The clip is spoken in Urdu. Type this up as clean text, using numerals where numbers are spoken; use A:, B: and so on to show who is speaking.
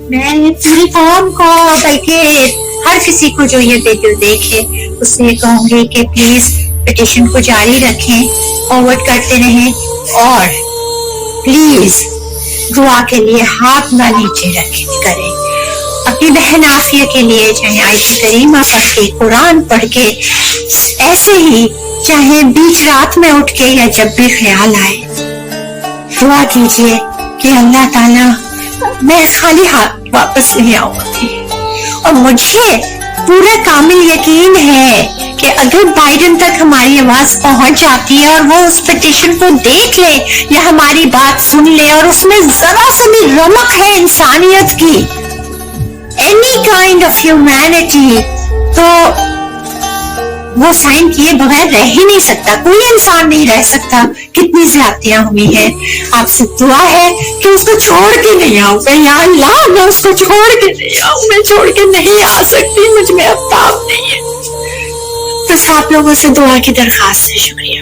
A: میں پوری قوم کو بلکہ ہر کسی کو جو یہ ویڈیو دیکھے اس سے کہوں گی کہ پلیز پٹیشن کو جاری رکھیں، فارورڈ کرتے رہیں، اور پلیز دعا کے لیے ہاتھ نہ نیچے کریں. اپنی بہن عافیہ کے لیے چاہے آیت کریمہ پڑھ کے، قرآن پڑھ کے، ایسے ہی چاہے بیچ رات میں اٹھ کے یا جب بھی خیال آئے دعا کیجیے کہ اللہ تعالیٰ میں خالی ہاتھ واپس نہیں آؤں گی. اور مجھے پورا کامل یقین ہے کہ اگر بائیڈن تک ہماری آواز پہنچ جاتی ہے اور وہ اس پٹیشن کو دیکھ لے یا ہماری بات سن لے اور اس میں ذرا سا بھی رمق ہے انسانیت کی، اینی کائنڈ آف ہیومینٹی، تو وہ سائن کیے بغیر رہ ہی نہیں سکتا. کوئی انسان نہیں رہ سکتا. کتنی زیادتیاں ہوئی ہیں. آپ سے دعا ہے کہ اس کو چھوڑ کے نہیں آؤں میں. یا اللہ میں اس کو چھوڑ کے نہیں آؤں، میں چھوڑ کے نہیں آ سکتی، مجھ میں اب تاب نہیں ہے. بس آپ لوگوں سے دعا کی درخواست ہے. شکریہ.